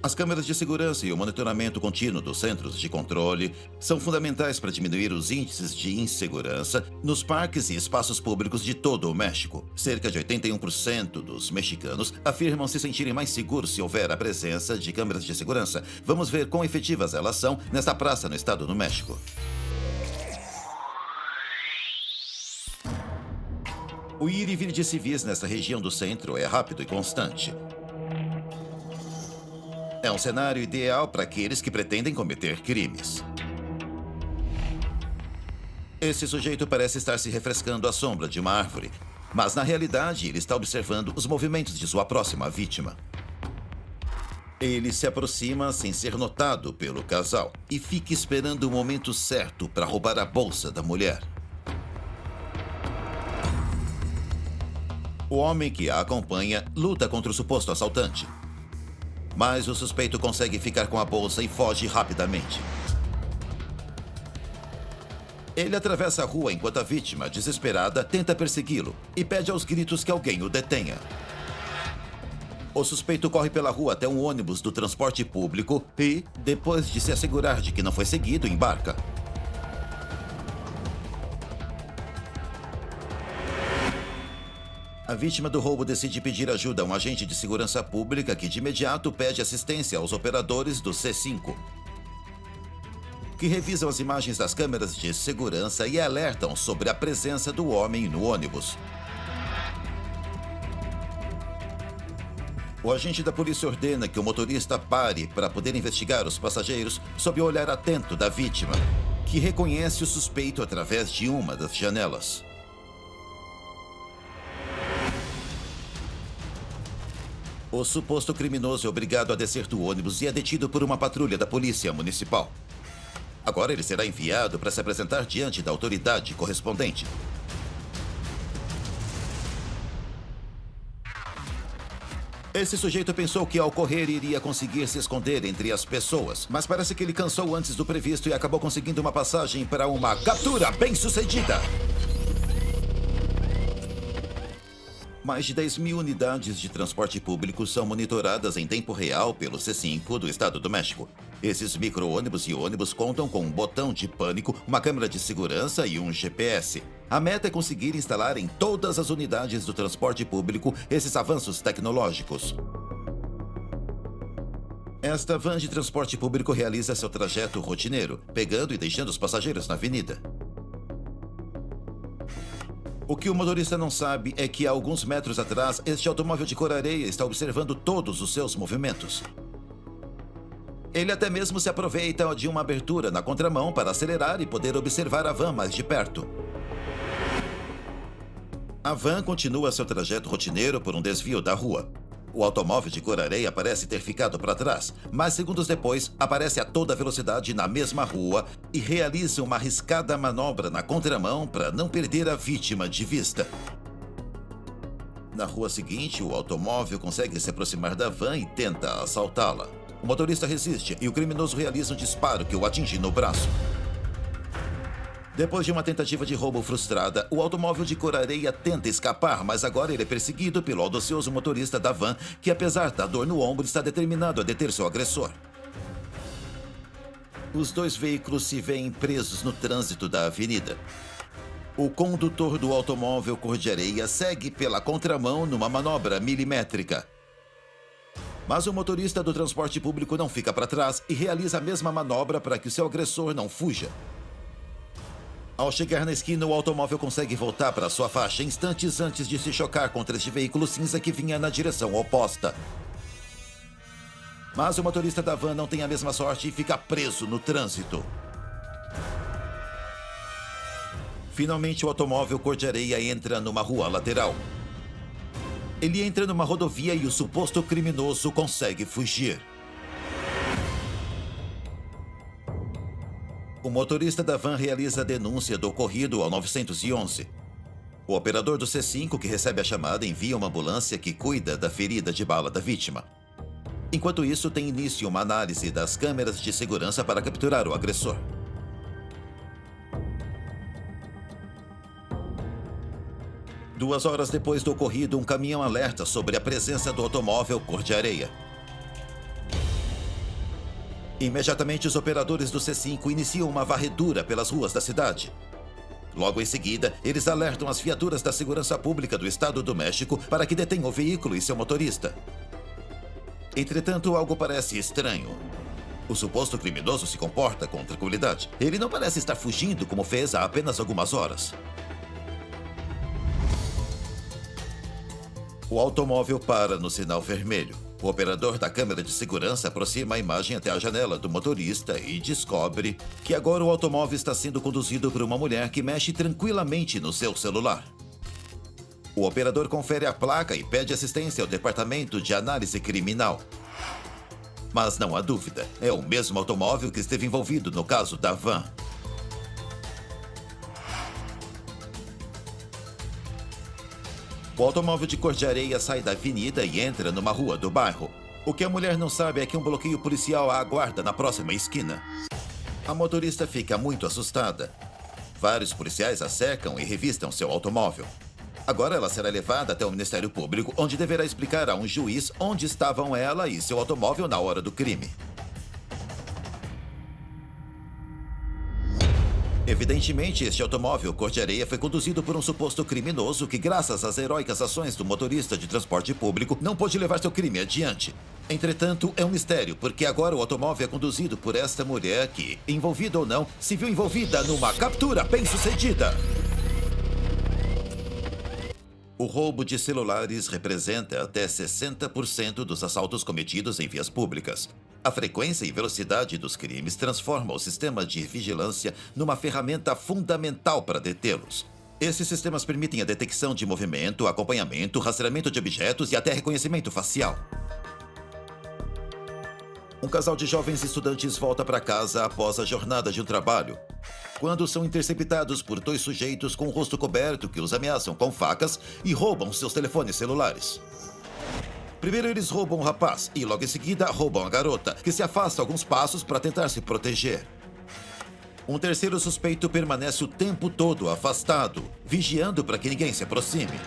As câmeras de segurança e o monitoramento contínuo dos centros de controle são fundamentais para diminuir os índices de insegurança nos parques e espaços públicos de todo o México. Cerca de 81% dos mexicanos afirmam se sentirem mais seguros se houver a presença de câmeras de segurança. Vamos ver quão efetivas elas são nesta praça no estado do México. O ir e vir de civis nesta região do centro é rápido e constante. É um cenário ideal para aqueles que pretendem cometer crimes. Esse sujeito parece estar se refrescando à sombra de uma árvore, mas na realidade ele está observando os movimentos de sua próxima vítima. Ele se aproxima sem ser notado pelo casal e fica esperando o momento certo para roubar a bolsa da mulher. O homem que a acompanha luta contra o suposto assaltante. Mas o suspeito consegue ficar com a bolsa e foge rapidamente. Ele atravessa a rua enquanto a vítima, desesperada, tenta persegui-lo e pede aos gritos que alguém o detenha. O suspeito corre pela rua até um ônibus do transporte público e, depois de se assegurar de que não foi seguido, embarca. A vítima do roubo decide pedir ajuda a um agente de segurança pública que de imediato pede assistência aos operadores do C5, que revisam as imagens das câmeras de segurança e alertam sobre a presença do homem no ônibus. O agente da polícia ordena que o motorista pare para poder investigar os passageiros sob o olhar atento da vítima, que reconhece o suspeito através de uma das janelas. O suposto criminoso é obrigado a descer do ônibus e é detido por uma patrulha da polícia municipal. Agora ele será enviado para se apresentar diante da autoridade correspondente. Esse sujeito pensou que ao correr iria conseguir se esconder entre as pessoas, mas parece que ele cansou antes do previsto e acabou conseguindo uma passagem para uma captura bem-sucedida. Mais de 10.000 unidades de transporte público são monitoradas em tempo real pelo C5 do Estado do México. Esses micro-ônibus e ônibus contam com um botão de pânico, uma câmera de segurança e um GPS. A meta é conseguir instalar em todas as unidades do transporte público esses avanços tecnológicos. Esta van de transporte público realiza seu trajeto rotineiro, pegando e deixando os passageiros na avenida. O que o motorista não sabe é que, há alguns metros atrás, este automóvel de cor-areia está observando todos os seus movimentos. Ele até mesmo se aproveita de uma abertura na contramão para acelerar e poder observar a van mais de perto. A van continua seu trajeto rotineiro por um desvio da rua. O automóvel de cor-areia parece ter ficado para trás, mas segundos depois aparece a toda velocidade na mesma rua e realiza uma arriscada manobra na contramão para não perder a vítima de vista. Na rua seguinte, o automóvel consegue se aproximar da van e tenta assaltá-la. O motorista resiste e o criminoso realiza um disparo que o atinge no braço. Depois de uma tentativa de roubo frustrada, o automóvel de cor-areia tenta escapar, mas agora ele é perseguido pelo audacioso motorista da van, que apesar da dor no ombro, está determinado a deter seu agressor. Os dois veículos se veem presos no trânsito da avenida. O condutor do automóvel cor de areia segue pela contramão numa manobra milimétrica. Mas o motorista do transporte público não fica para trás e realiza a mesma manobra para que o seu agressor não fuja. Ao chegar na esquina, o automóvel consegue voltar para sua faixa instantes antes de se chocar contra este veículo cinza que vinha na direção oposta. Mas o motorista da van não tem a mesma sorte e fica preso no trânsito. Finalmente, o automóvel cor de areia entra numa rua lateral. Ele entra numa rodovia e o suposto criminoso consegue fugir. O motorista da van realiza a denúncia do ocorrido ao 911. O operador do C5 que recebe a chamada envia uma ambulância que cuida da ferida de bala da vítima. Enquanto isso, tem início uma análise das câmeras de segurança para capturar o agressor. Duas horas depois do ocorrido, um caminhão alerta sobre a presença do automóvel cor de areia. Imediatamente, os operadores do C5 iniciam uma varredura pelas ruas da cidade. Logo em seguida, eles alertam as viaturas da Segurança Pública do Estado do México para que detenham o veículo e seu motorista. Entretanto, algo parece estranho. O suposto criminoso se comporta com tranquilidade. Ele não parece estar fugindo como fez há apenas algumas horas. O automóvel para no sinal vermelho. O operador da câmera de segurança aproxima a imagem até a janela do motorista e descobre que agora o automóvel está sendo conduzido por uma mulher que mexe tranquilamente no seu celular. O operador confere a placa e pede assistência ao departamento de análise criminal. Mas não há dúvida, é o mesmo automóvel que esteve envolvido no caso da van. O automóvel de cor de areia sai da avenida e entra numa rua do bairro. O que a mulher não sabe é que um bloqueio policial a aguarda na próxima esquina. A motorista fica muito assustada. Vários policiais a cercam e revistam seu automóvel. Agora ela será levada até o Ministério Público, onde deverá explicar a um juiz onde estavam ela e seu automóvel na hora do crime. Evidentemente, este automóvel cor de areia foi conduzido por um suposto criminoso que, graças às heróicas ações do motorista de transporte público, não pôde levar seu crime adiante. Entretanto, é um mistério, porque agora o automóvel é conduzido por esta mulher que, envolvida ou não, se viu envolvida numa captura bem-sucedida. O roubo de celulares representa até 60% dos assaltos cometidos em vias públicas. A frequência e velocidade dos crimes transforma o sistema de vigilância numa ferramenta fundamental para detê-los. Esses sistemas permitem a detecção de movimento, acompanhamento, rastreamento de objetos e até reconhecimento facial. Um casal de jovens estudantes volta para casa após a jornada de um trabalho, quando são interceptados por dois sujeitos com o rosto coberto que os ameaçam com facas e roubam seus telefones celulares. Primeiro eles roubam o rapaz e logo em seguida roubam a garota, que se afasta alguns passos para tentar se proteger. Um terceiro suspeito permanece o tempo todo afastado, vigiando para que ninguém se aproxime.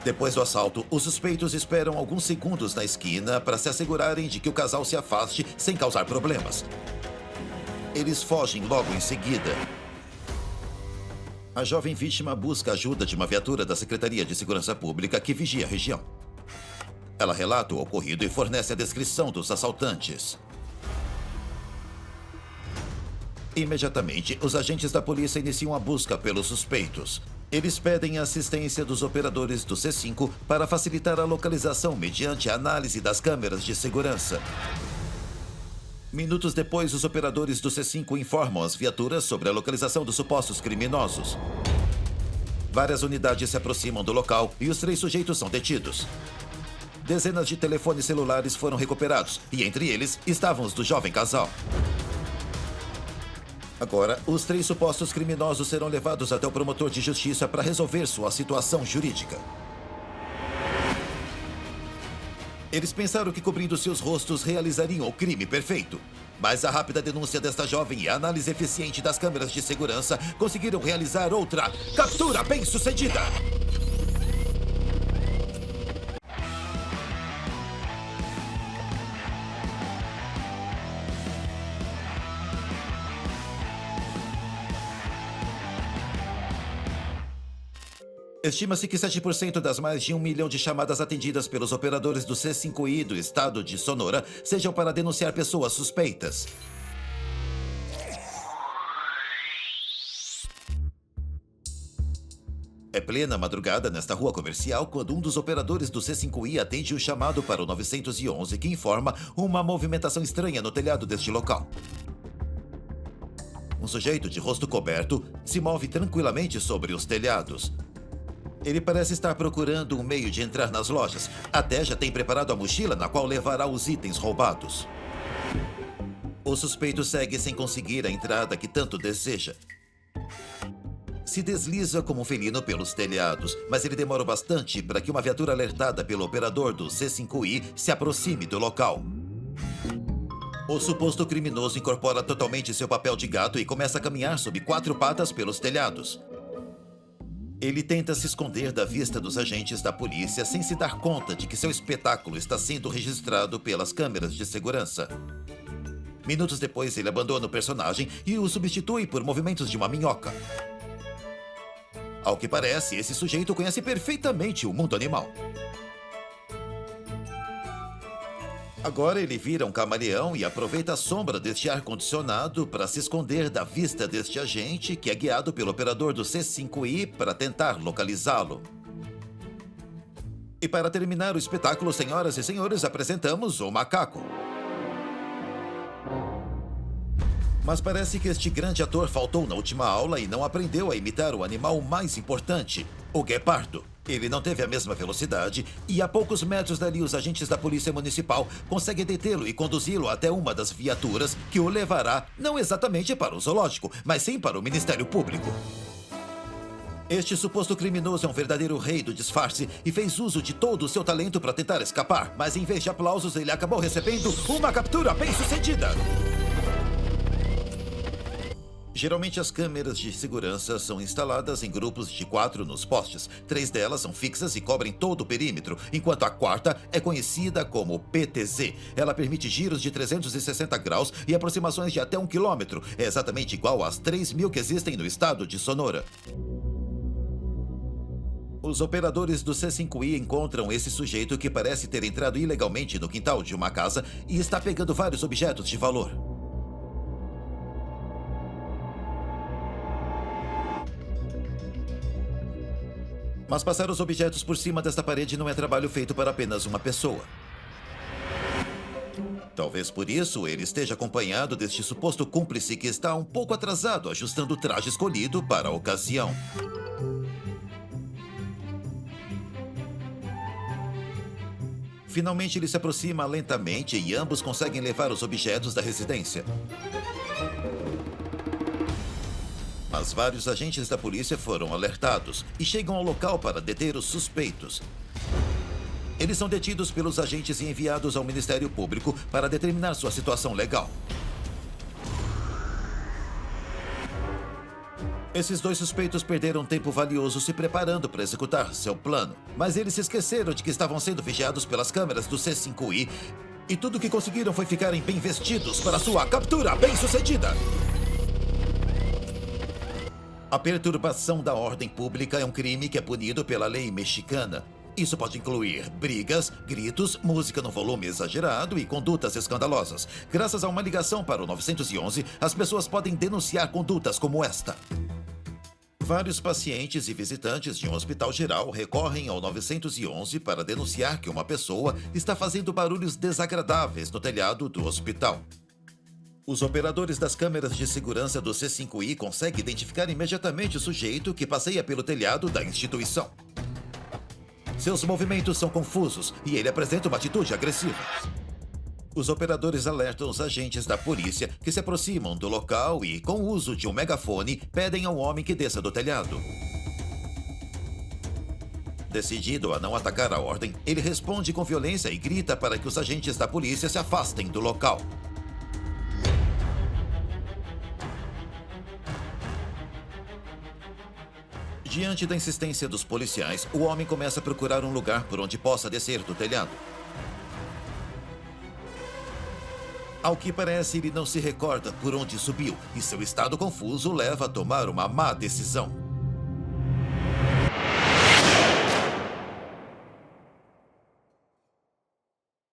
Depois do assalto, os suspeitos esperam alguns segundos na esquina para se assegurarem de que o casal se afaste sem causar problemas. Eles fogem logo em seguida. A jovem vítima busca a ajuda de uma viatura da Secretaria de Segurança Pública que vigia a região. Ela relata o ocorrido e fornece a descrição dos assaltantes. Imediatamente, os agentes da polícia iniciam a busca pelos suspeitos. Eles pedem a assistência dos operadores do C5 para facilitar a localização mediante a análise das câmeras de segurança. Minutos depois, os operadores do C5 informam as viaturas sobre a localização dos supostos criminosos. Várias unidades se aproximam do local e os três sujeitos são detidos. Dezenas de telefones celulares foram recuperados e entre eles estavam os do jovem casal. Agora, os três supostos criminosos serão levados até o promotor de justiça para resolver sua situação jurídica. Eles pensaram que cobrindo seus rostos realizariam o crime perfeito. Mas a rápida denúncia desta jovem e a análise eficiente das câmeras de segurança conseguiram realizar outra captura bem-sucedida. Estima-se que 7% das mais de 1 milhão de chamadas atendidas pelos operadores do C5I do estado de Sonora sejam para denunciar pessoas suspeitas. É plena madrugada nesta rua comercial quando um dos operadores do C5I atende o chamado para o 911 que informa uma movimentação estranha no telhado deste local. Um sujeito de rosto coberto se move tranquilamente sobre os telhados. Ele parece estar procurando um meio de entrar nas lojas. Até já tem preparado a mochila na qual levará os itens roubados. O suspeito segue sem conseguir a entrada que tanto deseja. Se desliza como um felino pelos telhados, mas ele demora bastante para que uma viatura alertada pelo operador do C5I se aproxime do local. O suposto criminoso incorpora totalmente seu papel de gato e começa a caminhar sob 4 patas pelos telhados. Ele tenta se esconder da vista dos agentes da polícia sem se dar conta de que seu espetáculo está sendo registrado pelas câmeras de segurança. Minutos depois, ele abandona o personagem e o substitui por movimentos de uma minhoca. Ao que parece, esse sujeito conhece perfeitamente o mundo animal. Agora ele vira um camaleão e aproveita a sombra deste ar-condicionado para se esconder da vista deste agente, que é guiado pelo operador do C5I para tentar localizá-lo. E para terminar o espetáculo, senhoras e senhores, apresentamos o macaco. Mas parece que este grande ator faltou na última aula e não aprendeu a imitar o animal mais importante, o guepardo. Ele não teve a mesma velocidade e a poucos metros dali os agentes da polícia municipal conseguem detê-lo e conduzi-lo até uma das viaturas que o levará não exatamente para o zoológico, mas sim para o Ministério Público. Este suposto criminoso é um verdadeiro rei do disfarce e fez uso de todo o seu talento para tentar escapar, mas em vez de aplausos ele acabou recebendo uma captura bem-sucedida. Geralmente as câmeras de segurança são instaladas em grupos de 4 nos postes. 3 delas são fixas e cobrem todo o perímetro, enquanto a quarta é conhecida como PTZ. Ela permite giros de 360 graus e aproximações de até 1 quilômetro. É exatamente igual às 3.000 que existem no estado de Sonora. Os operadores do C5I encontram esse sujeito que parece ter entrado ilegalmente no quintal de uma casa e está pegando vários objetos de valor. Mas passar os objetos por cima desta parede não é trabalho feito para apenas uma pessoa. Talvez por isso ele esteja acompanhado deste suposto cúmplice que está um pouco atrasado, ajustando o traje escolhido para a ocasião. Finalmente ele se aproxima lentamente e ambos conseguem levar os objetos da residência. Mas vários agentes da polícia foram alertados e chegam ao local para deter os suspeitos. Eles são detidos pelos agentes e enviados ao Ministério Público para determinar sua situação legal. Esses 2 suspeitos perderam tempo valioso se preparando para executar seu plano, mas eles se esqueceram de que estavam sendo vigiados pelas câmeras do C5I e tudo o que conseguiram foi ficarem bem vestidos para sua captura bem-sucedida. A perturbação da ordem pública é um crime que é punido pela lei mexicana. Isso pode incluir brigas, gritos, música no volume exagerado e condutas escandalosas. Graças a uma ligação para o 911, as pessoas podem denunciar condutas como esta. Vários pacientes e visitantes de um hospital geral recorrem ao 911 para denunciar que uma pessoa está fazendo barulhos desagradáveis no telhado do hospital. Os operadores das câmeras de segurança do C5I conseguem identificar imediatamente o sujeito que passeia pelo telhado da instituição. Seus movimentos são confusos e ele apresenta uma atitude agressiva. Os operadores alertam os agentes da polícia que se aproximam do local e, com o uso de um megafone, pedem ao homem que desça do telhado. Decidido a não atacar a ordem, ele responde com violência e grita para que os agentes da polícia se afastem do local. Diante da insistência dos policiais, o homem começa a procurar um lugar por onde possa descer do telhado. Ao que parece, ele não se recorda por onde subiu, e seu estado confuso o leva a tomar uma má decisão.